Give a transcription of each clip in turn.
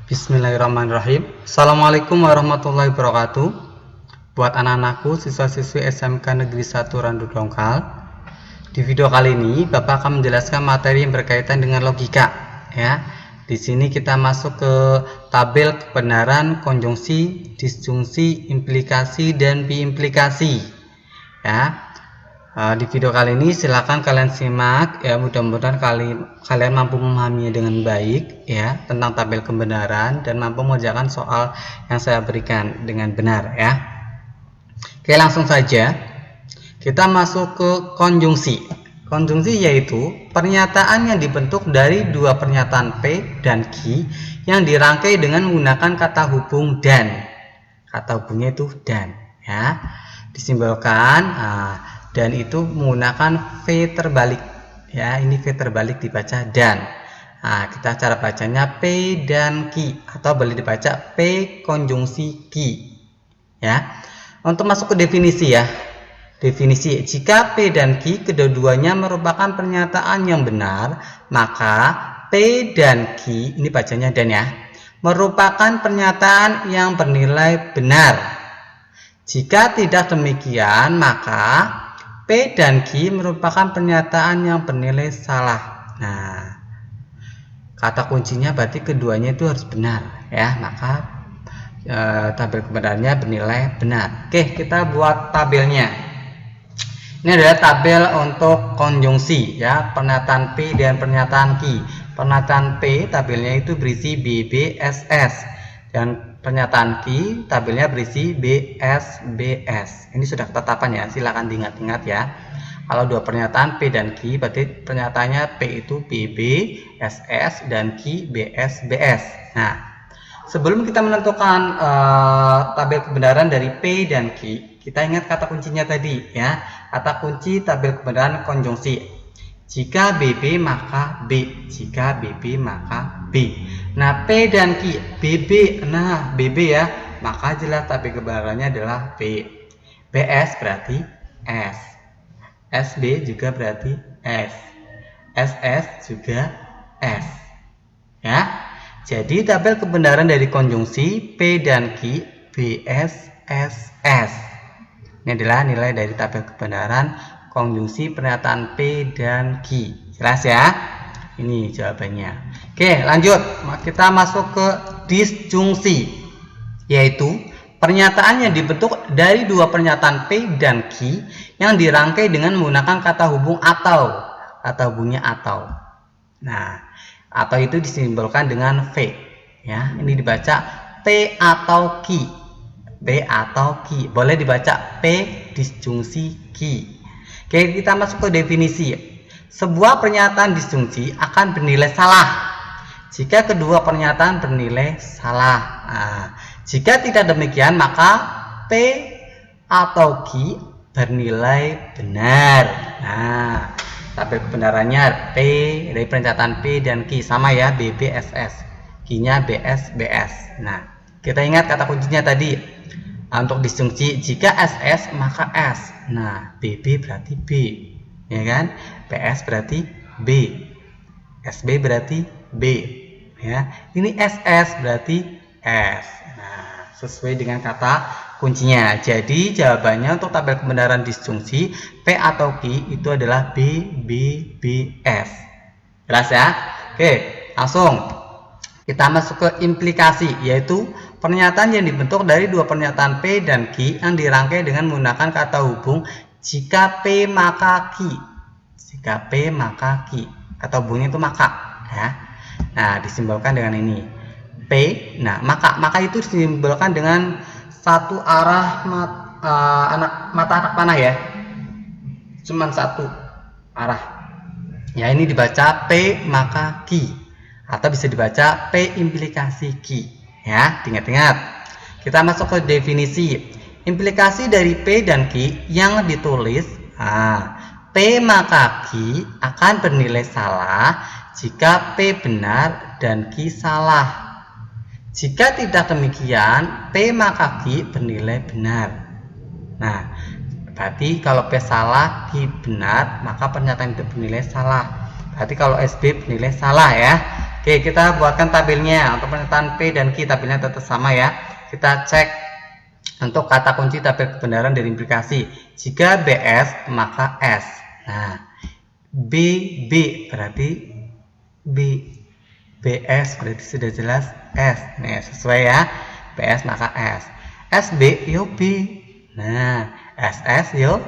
Bismillahirrahmanirrahim. Assalamualaikum warahmatullahi wabarakatuh. Buat anak-anakku, siswa-siswi SMK Negeri 1 Randu Dongkal. Di video kali ini, Bapak akan menjelaskan materi yang berkaitan dengan logika. Ya, di sini kita masuk ke tabel kebenaran, konjungsi, disjungsi, implikasi, dan biimplikasi. Ya. Di video kali ini silakan kalian simak ya, mudah-mudahan kalian mampu memahaminya dengan baik ya tentang tabel kebenaran dan mampu mengerjakan soal yang saya berikan dengan benar ya. Oke, langsung saja kita masuk ke konjungsi. Konjungsi yaitu pernyataan yang dibentuk dari dua pernyataan P dan Q yang dirangkai dengan menggunakan kata hubung dan. Kata hubungnya itu dan ya. Disimbolkan dan itu menggunakan V terbalik ya, ini V terbalik dibaca dan. Nah, kita cara bacanya P dan Q atau boleh dibaca P konjungsi Q ya. Untuk masuk ke definisi ya, definisi jika P dan Q kedua-duanya merupakan pernyataan yang benar, maka P dan Q, ini bacanya dan ya, merupakan pernyataan yang bernilai benar. Jika tidak demikian, maka P dan Q merupakan pernyataan yang bernilai salah. Nah, kata kuncinya berarti keduanya itu harus benar ya, maka tabel kebenarannya bernilai benar. Oke, kita buat tabelnya. Ini adalah tabel untuk konjungsi ya, pernyataan P dan pernyataan Q. Pernyataan P tabelnya itu berisi BBSS dan pernyataan Q tabelnya berisi BSBS. Ini sudah ketetapan ya, silakan diingat-ingat ya. Kalau dua pernyataan P dan Q berarti pernyataannya P itu BBSS dan Q BSBS. Nah, sebelum kita menentukan tabel kebenaran dari P dan Q, kita ingat kata kuncinya tadi ya. Kata kunci tabel kebenaran konjungsi. Jika BB maka B, jika BB maka B. Nah, P dan Q, BB, nah BB ya, maka jelas tabel kebenarannya adalah B. BS berarti S. SB juga berarti S. SS juga S. Ya. Jadi tabel kebenaran dari konjungsi P dan Q BS SS. Ini adalah nilai dari tabel kebenaran konjungsi pernyataan P dan Q. Jelas ya? Ini jawabannya. Oke, lanjut. Kita masuk ke disjungsi, yaitu pernyataan yang dibentuk dari dua pernyataan P dan Q yang dirangkai dengan menggunakan kata hubung atau. Kata hubungnya atau. Nah, atau itu disimbolkan dengan V. Ya, ini dibaca P atau Q. P atau Q. Boleh dibaca P disjungsi Q. Oke, kita masuk ke definisi. Sebuah pernyataan disjungsi akan bernilai salah jika kedua pernyataan bernilai salah. Nah, jika tidak demikian, maka P atau Q bernilai benar. Nah, tabel kebenarannya P dari pernyataan P dan Q sama ya, BBSS. Q-nya BSBS. Nah, kita ingat kata kuncinya tadi. Untuk disjungsi, jika SS maka S. Nah, BB berarti B, ya kan? PS berarti B, SB berarti B, ya. Ini SS berarti S. Nah, sesuai dengan kata kuncinya. Jadi jawabannya untuk tabel kebenaran disjungsi P atau Q itu adalah BBBS. Jelas ya? Oke, langsung kita masuk ke implikasi, yaitu pernyataan yang dibentuk dari dua pernyataan P dan Q yang dirangkai dengan menggunakan kata hubung jika P maka Q. Jika P maka Q. Kata hubungnya itu maka ya. Nah, disimbolkan dengan ini. P, nah maka itu disimbolkan dengan satu arah mata anak panah ya. Cuman satu arah. Ya, ini dibaca P maka Q. Atau bisa dibaca P implikasi Q ya, ingat-ingat. Kita masuk ke definisi. Implikasi dari P dan Q yang ditulis P maka Q akan bernilai salah jika P benar dan Q salah. Jika tidak demikian, P maka Q bernilai benar. Nah, berarti kalau P salah, Q benar, maka pernyataan itu bernilai salah. Berarti kalau SB bernilai salah ya. Oke, kita buatkan tabelnya. Untuk pernyataan P dan Q tabelnya tetap sama ya. Kita cek untuk kata kunci tabel kebenaran dari implikasi. Jika BS maka S. Nah, B berarti B. BS berarti sudah jelas S. Nih, sesuai ya. BS maka S. SB yo B. Nah, SS yo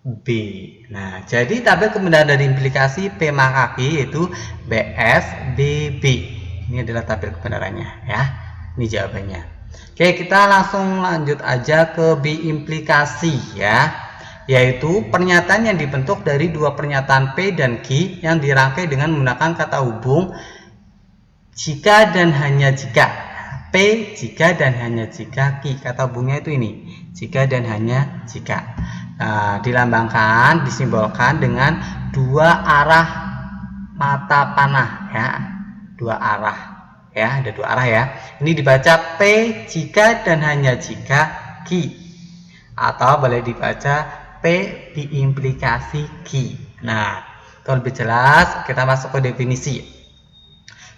B. Nah, jadi tabel kebenaran dari implikasi P maka Q yaitu BS BB. Ini adalah tabel kebenarannya ya. Ini jawabannya. Oke, kita langsung lanjut aja ke B implikasi ya. Yaitu pernyataan yang dibentuk dari dua pernyataan P dan Q yang dirangkai dengan menggunakan kata hubung jika dan hanya jika. P jika dan hanya jika, Q kata hubungnya itu ini, jika dan hanya jika. Nah, dilambangkan, disimbolkan dengan dua arah mata panah ya, dua arah ya, ada dua arah ya. Ini dibaca P jika dan hanya jika Q, atau boleh dibaca P diimplikasi Q. Nah, untuk lebih jelas kita masuk ke definisi.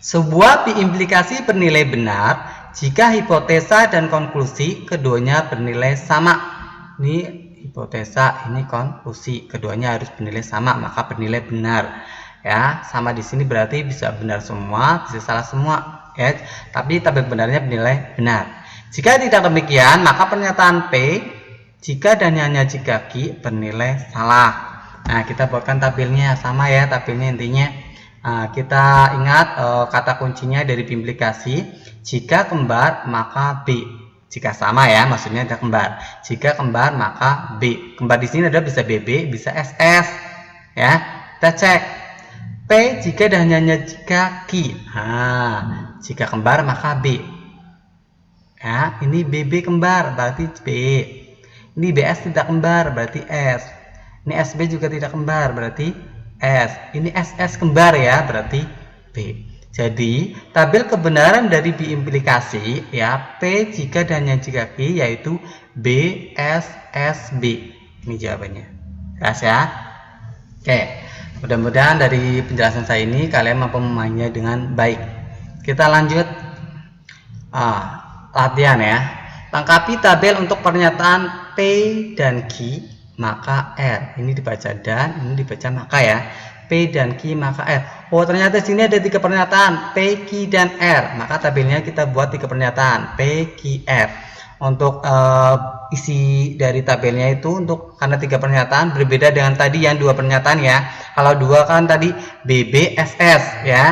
Sebuah implikasi bernilai benar jika hipotesa dan konklusi keduanya bernilai sama. Ini hipotesa, ini konklusi, keduanya harus bernilai sama, maka bernilai benar. Ya, sama di sini berarti bisa benar semua, bisa salah semua, ya. Tapi tabel benarnya bernilai benar. Jika tidak demikian, maka pernyataan P jika dan hanya jika Q bernilai salah. Nah, kita buatkan tabelnya sama ya, tabelnya intinya. Nah, kita ingat kata kuncinya dari implikasi. Jika kembar maka B. Jika sama ya, maksudnya ada kembar. Jika kembar maka B. Kembar di sini ada bisa BB, bisa SS. Ya, kita cek. P jika dan hanya jika Q. Nah, jika kembar maka B. Ya, ini BB kembar berarti B. Ini BS tidak kembar berarti S. Ini SB juga tidak kembar berarti S. Ini SS kembar ya, berarti B. Jadi, tabel kebenaran dari B implikasi ya, P jika dan hanya jika Q yaitu B, S, S, B. Ini jawabannya. Jelas ya? Oke, mudah-mudahan dari penjelasan saya ini kalian mampu memahaminya dengan baik. Kita lanjut latihan ya. Lengkapi tabel untuk pernyataan P dan Q maka R. Ini dibaca dan, ini dibaca maka ya. P dan Q maka R. Oh, ternyata sini ada 3 pernyataan P, Q dan R. Maka tabelnya kita buat 3 pernyataan P, Q, R. Untuk isi dari tabelnya itu karena 3 pernyataan berbeda dengan tadi yang 2 pernyataan ya. Kalau 2 kan tadi BB, SS ya,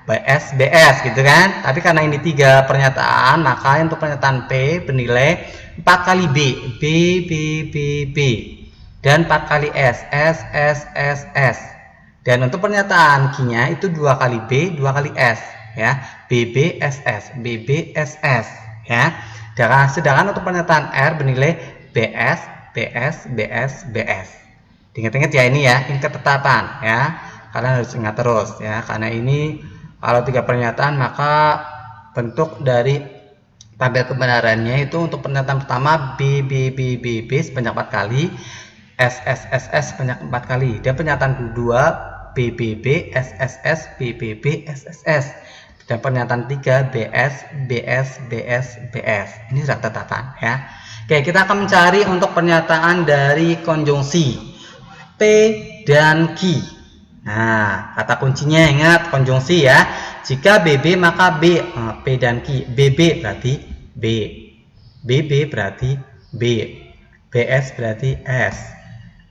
BS, BS gitu kan. Tapi karena ini 3 pernyataan, maka untuk pernyataan P bernilai 4 kali B, B, B, B, B, dan 4 kali S, S, S, S, S. Dan untuk pernyataan Q-nya itu 2 kali B, 2 kali S ya. BB, SS, BB, SS ya. Sedangkan untuk pernyataan R bernilai BS, BS, BS, BS. Ingat-ingat ya, ini ya, ini ketetapan ya. Kalian harus ingat terus ya, karena ini kalau 3 pernyataan maka bentuk dari tabel kebenarannya itu untuk pernyataan pertama B, B, B, B, B sebanyak 4 kali, S, S, S, S sebanyak 4 kali, dan pernyataan kedua B, B, B, S, S, S, B, B, B, S, S, S, dan pernyataan 3 BS, BS, BS, BS. Ini sudah ketetapan ya. Oke, kita akan mencari untuk pernyataan dari konjungsi P dan Q. Nah, kata kuncinya ingat konjungsi ya. Jika BB maka B, P dan Q. BB berarti B, BB berarti B, BS berarti S,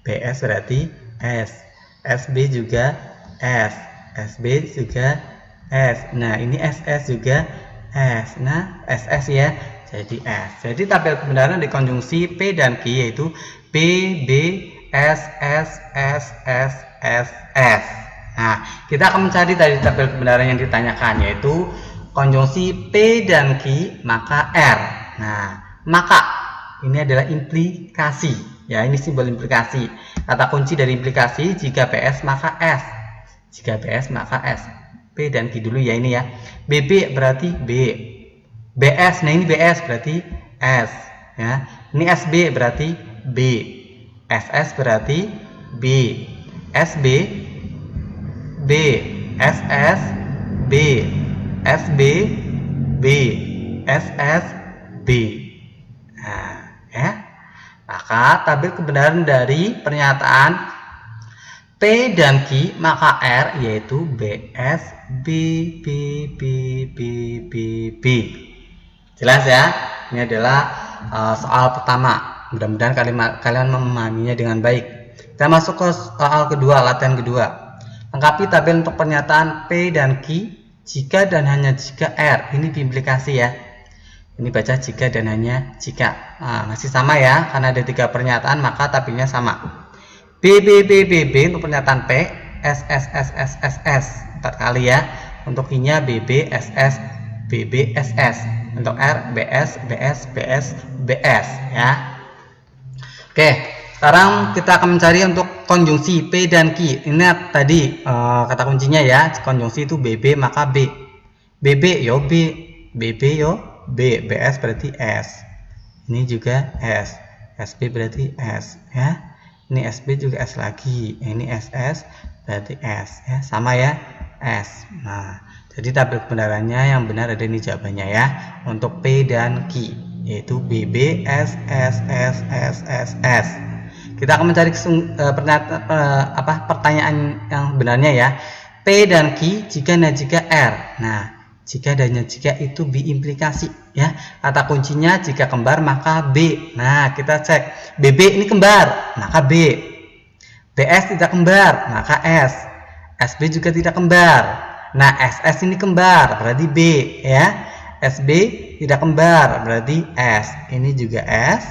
BS berarti S, SB juga S, SB juga S. Nah, ini SS juga S. Nah, SS ya, jadi S. Jadi tabel kebenaran di konjungsi P dan Q yaitu P, B, S, S, S, S, S, S. Nah, kita akan mencari dari tabel kebenaran yang ditanyakan yaitu konjungsi P dan Q maka R. Nah, maka ini adalah implikasi. Ya, ini simbol implikasi. Kata kunci dari implikasi jika PS maka S. Jika PS maka S. P dan Q dulu ya ini ya. BB berarti B. BS, nah ini BS berarti S. Ya, ini SB berarti B. SS berarti B. SB B. SS B, SB, B, SS, B. Nah, ya. Maka tabel kebenaran dari pernyataan P dan Q maka R yaitu BS, B, B, B, B, B, B. Jelas ya? Ini adalah soal pertama. Mudah-mudahan kalian memahaminya dengan baik. Kita masuk ke soal kedua, latihan kedua. Lengkapi tabel untuk pernyataan P dan Q jika dan hanya jika R. Ini implikasi ya. Ini baca jika dan hanya jika. Nah, masih sama ya, karena ada 3 pernyataan maka tabelnya sama. B, B, B, B, B untuk pernyataan P, S, S, S, S, S, S 4 kali ya. Untuk I-nya B, B, S, S, B, B, S, S. Untuk R, BS, BS, BS, BS ya. Oke, sekarang kita akan mencari untuk konjungsi P dan Q. Ingat tadi kata kuncinya ya, konjungsi itu BB maka B. BB yo B, BB yo B, BS berarti S. Ini juga S. SB berarti S ya. Ini SB juga S lagi. Ini SS berarti S ya, sama ya, S. Nah, jadi tabel kebenarannya yang benar ada ini jawabannya ya. Untuk P dan Q yaitu BB, S, S, S, S, S, S. Kita akan mencari pertanyaan yang benarnya ya. P dan Q jika dan jika R. Nah, jika dan jika itu B implikasi ya. Kata kuncinya jika kembar maka B. Nah, kita cek. BB ini kembar, maka B. BS tidak kembar, maka S. SB juga tidak kembar. Nah, SS ini kembar, berarti B ya. SB tidak kembar, berarti S. Ini juga S,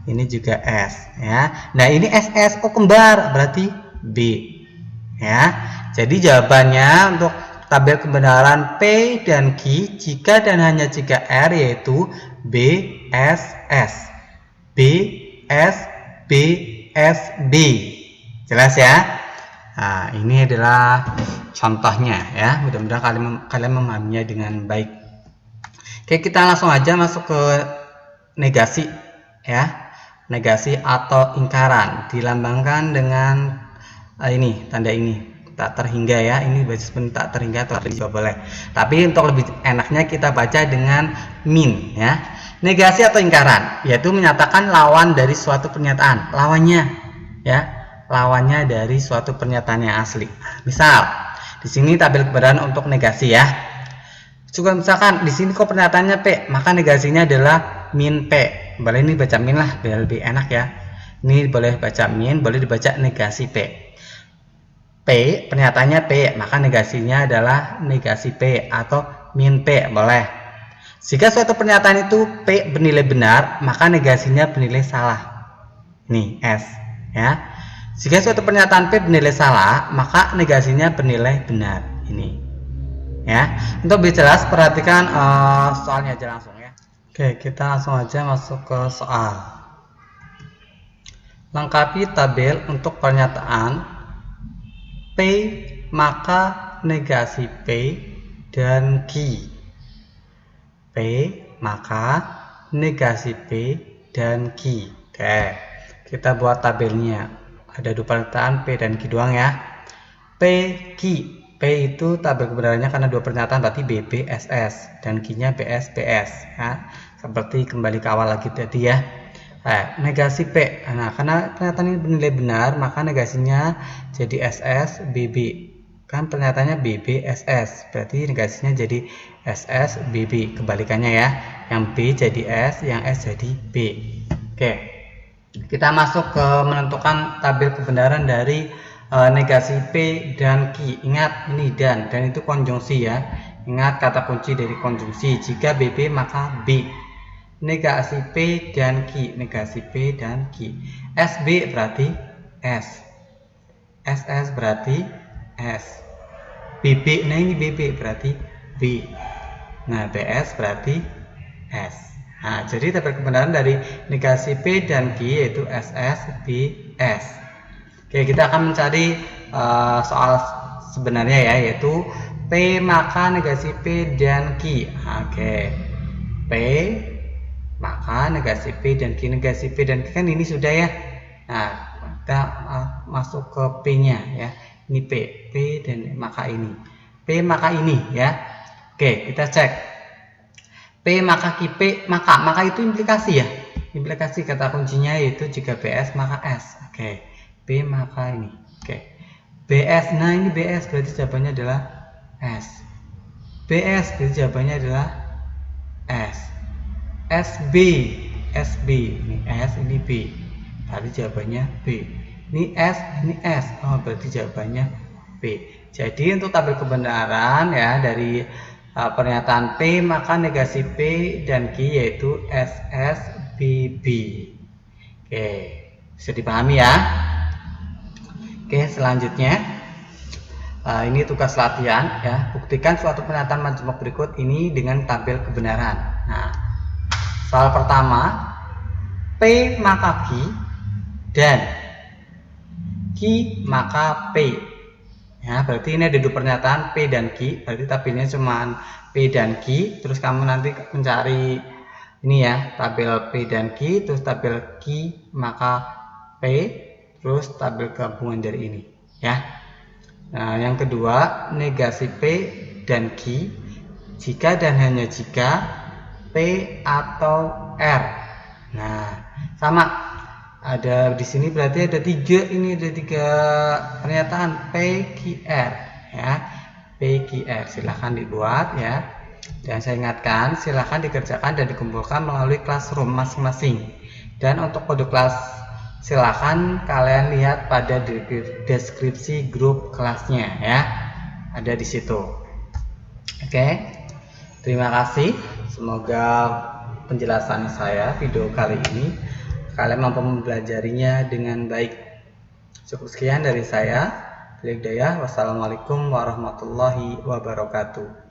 ini juga S ya. Nah, ini SS oh kembar, berarti B ya. Jadi jawabannya untuk tabel kebenaran P dan Q jika dan hanya jika R yaitu B, S, S. B, S, B, S, B. Jelas ya? Nah, ini adalah contohnya ya. Mudah-mudahan kalian memahaminya dengan baik. Oke, kita langsung aja masuk ke negasi ya. Negasi atau ingkaran dilambangkan dengan ini, tanda ini. Tak terhingga ya. Ini basis tak terhingga atau juga boleh. Tapi untuk lebih enaknya kita baca dengan min ya. Negasi atau ingkaran yaitu menyatakan lawan dari suatu pernyataan. Lawannya ya. Lawannya dari suatu pernyataan yang asli. Misal, di sini tabel kebenaran untuk negasi ya. Juga misalkan di sini kok pernyataannya P, maka negasinya adalah min P. Boleh ini baca min lah, biar lebih enak ya. Ini boleh baca min, boleh dibaca negasi P. P, pernyataannya P, maka negasinya adalah negasi P atau min P, boleh. Jika suatu pernyataan itu P bernilai benar, maka negasinya bernilai salah. Nih, S ya. Jika suatu pernyataan P bernilai salah, maka negasinya bernilai benar. Ini, ya. Untuk lebih jelas, perhatikan soalnya aja langsung ya. Oke, kita langsung aja masuk ke soal. Lengkapi tabel untuk pernyataan P maka negasi P dan Q. P maka negasi P dan Q. Oke, kita buat tabelnya. Ada 2 pernyataan P dan Q doang ya. P, Q. P itu tabel kebenarannya karena 2 pernyataan berarti BB, SS dan Q-nya BS, BS ya. Seperti kembali ke awal lagi tadi ya. Negasi P. Nah, karena pernyataan ini bernilai benar, maka negasinya jadi SS, BB. Kan pernyataannya BB, SS. Berarti negasinya jadi SS, BB. Kebalikannya ya. Yang B jadi S, yang S jadi B. Oke. Kita masuk ke menentukan tabel kebenaran dari negasi P dan Q. Ingat ini dan itu konjungsi ya. Ingat kata kunci dari konjungsi. Jika BB maka B. Negasi P dan Q. Negasi P dan Q. SB berarti S. SS berarti S. BB, nah ini BB berarti B. Nah, BS berarti S. Nah, jadi tabel kebenaran dari negasi P dan Q yaitu SS, B, S. Oke, kita akan mencari soal sebenarnya ya, yaitu P maka negasi P dan Q. Oke, P maka negasi P dan Q. Negasi P dan Q kan ini sudah ya. Nah, kita masuk ke P nya ya. Ini P dan maka ini P maka ini ya. Oke, kita cek. P maka Q, P maka itu implikasi ya. Implikasi kata kuncinya yaitu jika BS maka S. Oke. P maka ini. Oke. BS, nah ini BS berarti jawabannya adalah S. BS berarti jawabannya adalah S. SB, SB ini S, ini B. Berarti jawabannya B. Ini S, ini S. Oh, berarti jawabannya B. Jadi untuk tabel kebenaran ya dari pernyataan P maka negasi P dan Q yaitu SS, BB. Oke, bisa dipahami ya. Oke, selanjutnya ini tugas latihan ya. Buktikan suatu pernyataan majemuk berikut ini dengan tabel kebenaran. Nah, soal pertama, P maka Q dan Q maka P. Ya, berarti ini ada dua pernyataan P dan Q. Berarti tabelnya cuma P dan Q. Terus kamu nanti mencari ini ya, tabel P dan Q, terus tabel Q maka P, terus tabel gabungan dari ini ya. Nah, yang kedua, negasi P dan Q jika dan hanya jika P atau R. Nah, sama ada di sini berarti ada tiga pernyataan PQR ya. PQR silahkan dibuat ya. Dan saya ingatkan silahkan dikerjakan dan dikumpulkan melalui classroom masing-masing. Dan untuk kode kelas silahkan kalian lihat pada deskripsi grup kelasnya ya. Ada di situ. Oke. Terima kasih. Semoga penjelasan saya video kali ini kalian mampu mempelajarinya dengan baik. Cukup sekian dari saya. Wassalamualaikum warahmatullahi wabarakatuh.